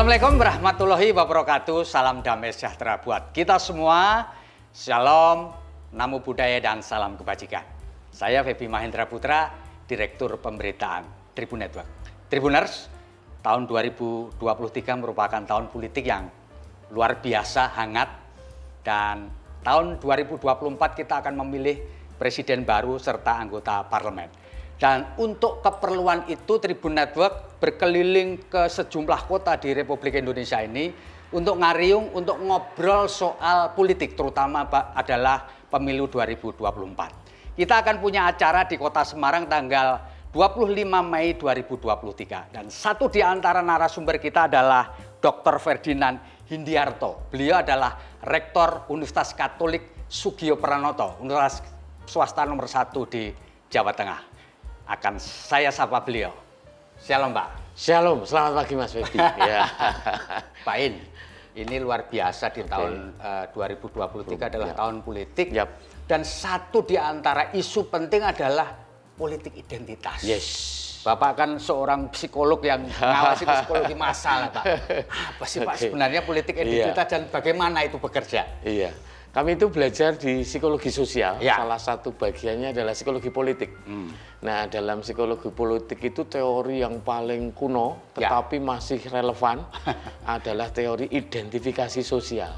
Assalamualaikum warahmatullahi wabarakatuh. Salam damai sejahtera buat kita semua. Shalom, namo buddhaya dan salam kebajikan. Saya Febi Mahendra Putra, Direktur Pemberitaan Tribun Network. Tribuners, tahun 2023 merupakan tahun politik yang luar biasa hangat, dan tahun 2024 kita akan memilih presiden baru serta anggota parlemen. Dan untuk keperluan itu Tribun Network berkeliling ke sejumlah kota di Republik Indonesia ini untuk ngariung, untuk ngobrol soal politik, terutama adalah pemilu 2024. Kita akan punya acara di Kota Semarang tanggal 25 Mei 2023. Dan satu di antara narasumber kita adalah Dr. Ferdinand Hindiarto. Beliau adalah Rektor Universitas Katolik Sugio Pranoto, Universitas swasta nomor 1 di Jawa Tengah. Akan saya sapa beliau. Shalom Pak. Shalom, selamat pagi Mas Febi. Ya. Pak In, ini luar biasa di tahun 2023 adalah tahun politik. Yap. Dan satu di antara isu penting adalah politik identitas. Yes. Bapak kan seorang psikolog yang mengawasi psikologi masalah, Pak. Apa sih Pak sebenarnya politik identitas dan bagaimana itu bekerja? Iya. Kami itu belajar di psikologi sosial, ya. Salah satu bagiannya adalah psikologi politik. Nah, dalam psikologi politik itu teori yang paling kuno, tetapi masih relevan, adalah teori identifikasi sosial.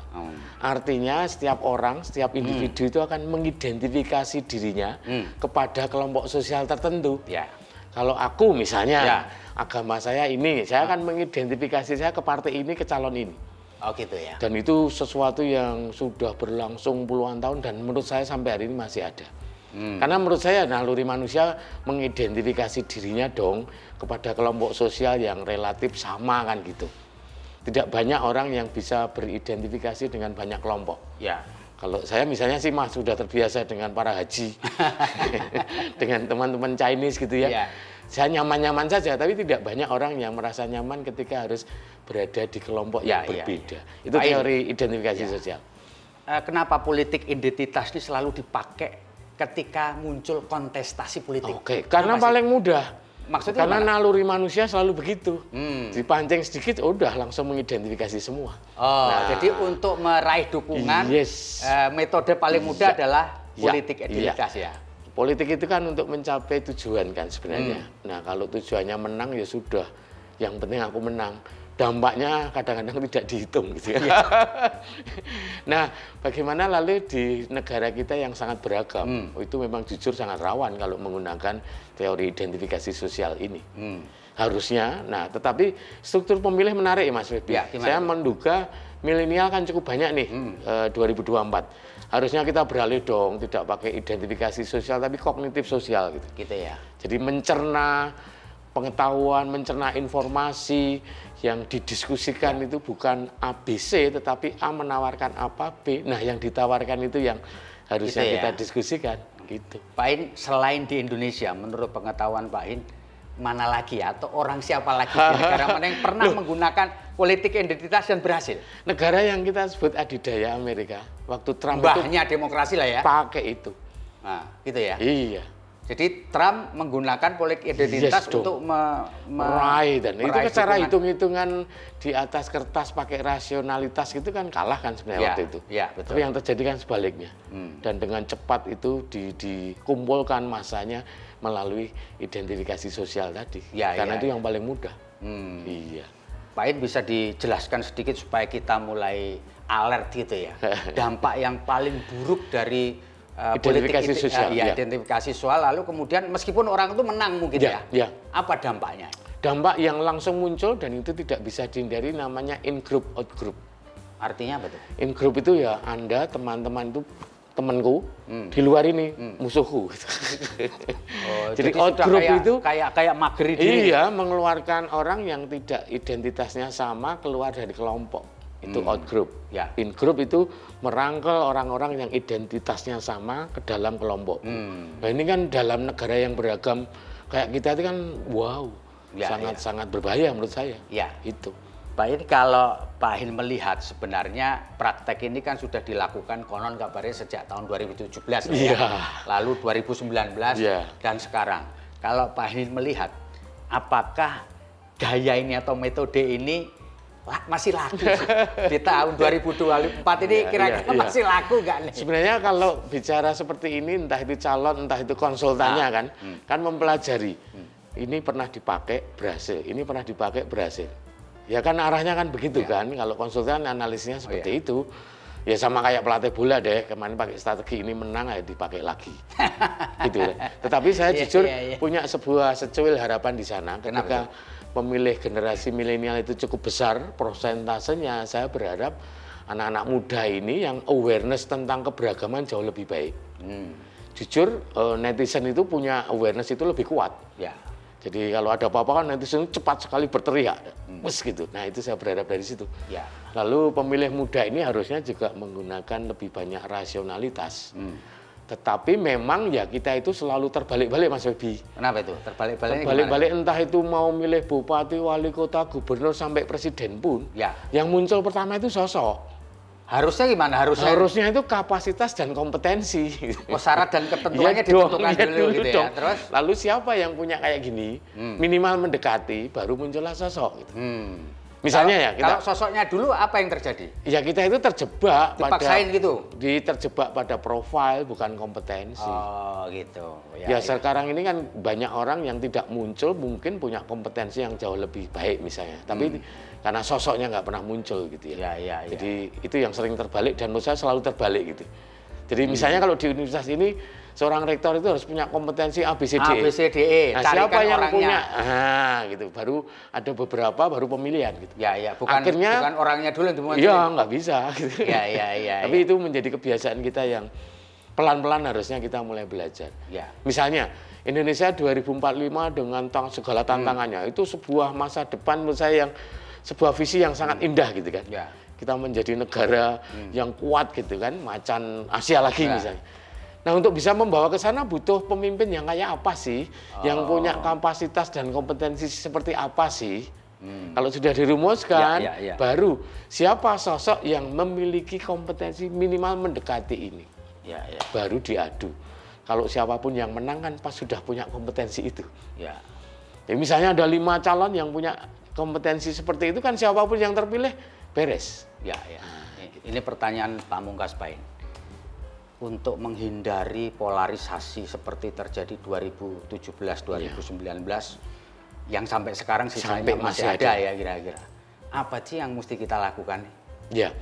Artinya setiap orang, setiap individu itu akan mengidentifikasi dirinya kepada kelompok sosial tertentu. Ya. Kalau aku misalnya, agama saya ini, saya akan mengidentifikasi saya ke partai ini, ke calon ini. Oh gitu ya. Dan itu sesuatu yang sudah berlangsung puluhan tahun dan menurut saya sampai hari ini masih ada. Karena menurut saya naluri manusia mengidentifikasi dirinya dong kepada kelompok sosial yang relatif sama kan gitu. Tidak banyak orang yang bisa beridentifikasi dengan banyak kelompok. Ya. Kalau saya misalnya sih Mas sudah terbiasa dengan para haji, dengan teman-teman Chinese gitu ya. Ya. Saya nyaman-nyaman saja, tapi tidak banyak orang yang merasa nyaman ketika harus berada di kelompok yang berbeda. Itu teori identifikasi sosial. Kenapa politik identitas ini selalu dipakai ketika muncul kontestasi politik? Oke, karena paling mudah. Maksudnya karena gimana? naluri manusia selalu begitu. Dipancing sedikit, udah langsung mengidentifikasi semua. Jadi untuk meraih dukungan, metode paling mudah adalah politik identitas ya. Politik itu kan untuk mencapai tujuan kan sebenarnya. Nah kalau tujuannya menang ya sudah, yang penting aku menang. Dampaknya kadang-kadang tidak dihitung gitu ya. Nah bagaimana lalu di negara kita yang sangat beragam, itu memang jujur sangat rawan kalau menggunakan teori identifikasi sosial ini. Harusnya, nah tetapi struktur pemilih menarik ya Mas Febi. Saya menduga milenial kan cukup banyak nih 2024. Harusnya kita beralih dong, tidak pakai identifikasi sosial tapi kognitif sosial gitu. Gitu ya. Jadi mencerna pengetahuan, mencerna informasi yang didiskusikan itu bukan ABC tetapi A menawarkan apa B. Nah, yang ditawarkan itu yang harusnya gitu kita diskusikan gitu. Pak In, selain di Indonesia menurut pengetahuan Pak In, mana lagi atau orang siapa lagi di negara mana yang pernah menggunakan politik identitas dan berhasil? Negara yang kita sebut adidaya Amerika, waktu Trump Mbahnya demokrasi lah ya. pakai itu. Nah, gitu ya. Iya. Jadi Trump menggunakan politik identitas untuk meraih dan itu secara dukungan. hitung-hitungan di atas kertas pakai rasionalitas itu kan kalah kan sebenarnya waktu itu. Ya, betul. Tapi yang terjadi kan sebaliknya. Dan dengan cepat itu dikumpulkan masanya melalui identifikasi sosial tadi. Karena itu yang paling mudah. Iya. Pak In bisa dijelaskan sedikit supaya kita mulai alert gitu ya. Dampak yang paling buruk dari identifikasi sosial. Identifikasi soal lalu kemudian meskipun orang itu menang mungkin ya. Apa dampaknya? Dampak yang langsung muncul dan itu tidak bisa dihindari namanya in group out group. Artinya apa tuh? In group itu ya Anda teman-teman itu temanku, di luar ini musuhku. Jadi out group itu kayak mageri diri. Iya, mengeluarkan orang yang tidak identitasnya sama keluar dari kelompok. Itu out group. In group itu merangkel orang-orang yang identitasnya sama ke dalam kelompok. Nah ini kan dalam negara yang beragam kayak kita itu kan wow, sangat berbahaya menurut saya. Itu. Pak In, kalau Pak In melihat sebenarnya praktek ini kan sudah dilakukan konon kabarnya sejak tahun 2017 lalu 2019 dan sekarang. Kalau Pak In melihat apakah gaya ini atau metode ini masih laku sih. Di tahun 2024 ini kira-kira iya. masih laku nggak nih? Sebenarnya kalau bicara seperti ini, entah itu calon, entah itu konsultannya kan mempelajari. Ini pernah dipakai berhasil, ini pernah dipakai berhasil. Ya kan arahnya kan begitu kan. Kalau konsultan analisisnya seperti itu. Ya sama kayak pelatih bola deh, kemarin pakai strategi ini menang ya dipakai lagi. Gitu ya. Tetapi saya jujur punya sebuah secuil harapan di sana ketika pemilih generasi milenial itu cukup besar persentasenya, saya berharap anak-anak muda ini yang awareness tentang keberagaman jauh lebih baik. Jujur netizen itu punya awareness itu lebih kuat. Ya. Jadi kalau ada apa-apa kan netizen cepat sekali berteriak, wes gitu. Nah itu saya berharap dari situ. Ya. Lalu pemilih muda ini harusnya juga menggunakan lebih banyak rasionalitas. Tetapi memang ya kita itu selalu terbalik-balik Mas Febi. Kenapa itu? Terbalik-baliknya Terbalik-balik entah itu mau milih bupati, wali kota, gubernur sampai presiden pun. Ya. Yang muncul pertama itu sosok. Harusnya gimana? Harusnya itu kapasitas dan kompetensi. Oh, syarat dan ketentuannya ditentukan dulu gitu ya. Terus? Lalu siapa yang punya kayak gini, minimal mendekati, baru muncullah sosok. Gitu. Misalnya ya kita. Kalau sosoknya dulu apa yang terjadi? Ya kita itu terjebak dipaksain gitu. Terjebak pada profil bukan kompetensi. Oh gitu. Ya sekarang ini kan banyak orang yang tidak muncul mungkin punya kompetensi yang jauh lebih baik misalnya. Tapi karena sosoknya nggak pernah muncul gitu ya. Jadi itu yang sering terbalik dan menurut saya selalu terbalik gitu. Jadi misalnya kalau di universitas ini seorang rektor itu harus punya kompetensi ABCDE. Nah, siapa yang orangnya punya? Gitu. Baru ada beberapa baru pemilihan gitu. Bukan orangnya dulu yang dimuncul. Iya, nggak bisa gitu. Tapi itu menjadi kebiasaan kita yang pelan-pelan harusnya kita mulai belajar. Misalnya Indonesia 2045 dengan segala tantangannya itu sebuah masa depan menurut saya yang sebuah visi yang sangat indah gitu kan. Kita menjadi negara yang kuat gitu kan, macan Asia lagi misalnya. Nah untuk bisa membawa ke sana butuh pemimpin yang kayak apa sih, yang punya kapasitas dan kompetensi seperti apa sih. Kalau sudah dirumuskan, baru siapa sosok yang memiliki kompetensi minimal mendekati ini, baru diadu. Kalau siapapun yang menang kan pas sudah punya kompetensi itu. Ya, misalnya ada 5 calon yang punya kompetensi seperti itu kan siapapun yang terpilih beres. Ini pertanyaan Pamungkas Pain. Untuk menghindari polarisasi seperti terjadi 2017-2019 yang sampai sekarang sisanya masih ada ya kira-kira. Apa sih yang mesti kita lakukan? Ya,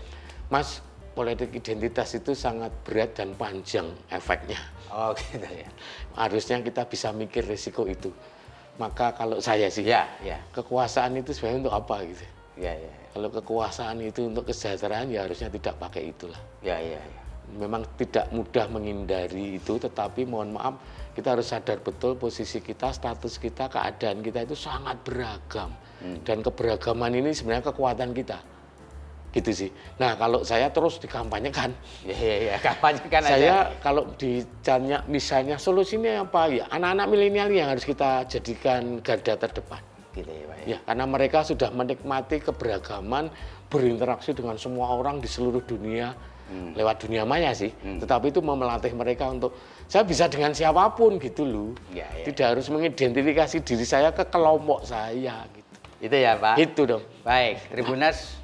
Mas, politik identitas itu sangat berat dan panjang efeknya. Oh gitu ya. Harusnya kita bisa mikir risiko itu. Maka kalau saya sih, kekuasaan itu sebenarnya untuk apa gitu? Kalau kekuasaan itu untuk kesejahteraan ya harusnya tidak pakai itulah. Memang tidak mudah menghindari itu, tetapi mohon maaf kita harus sadar betul posisi kita, status kita, keadaan kita itu sangat beragam. Dan keberagaman ini sebenarnya kekuatan kita. Gitu sih. Nah kalau saya terus dikampanyekan. Kampanyekan aja. Saya kalau ditanya misalnya solusinya apa ya, anak-anak milenial yang harus kita jadikan garda terdepan. Gitu ya, Pak. Ya, karena mereka sudah menikmati keberagaman, berinteraksi dengan semua orang di seluruh dunia, lewat dunia maya sih. Tetapi itu melatih mereka untuk, saya bisa dengan siapapun gitu loh. Tidak harus mengidentifikasi diri saya ke kelompok saya gitu. Itu ya Pak? Itu dong. Baik, Tribuners,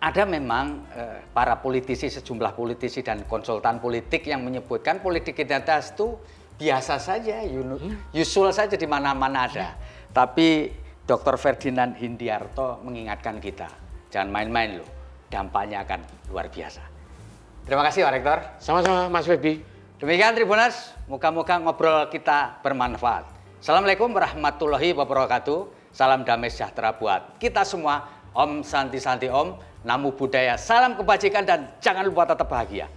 ada memang para politisi, sejumlah politisi dan konsultan politik yang menyebutkan politik identitas itu biasa saja, usual saja di mana-mana ada. Tapi Dr. Ferdinand Hindiarto mengingatkan kita, jangan main-main loh, dampaknya akan luar biasa. Terima kasih Pak Rektor. Sama-sama Mas Febi. Demikian Tribuners, moga-moga ngobrol kita bermanfaat. Assalamualaikum warahmatullahi wabarakatuh. Salam damai sejahtera buat kita semua. Om Santi Santi Om, Namo Buddhaya, salam kebajikan dan jangan lupa tetap bahagia.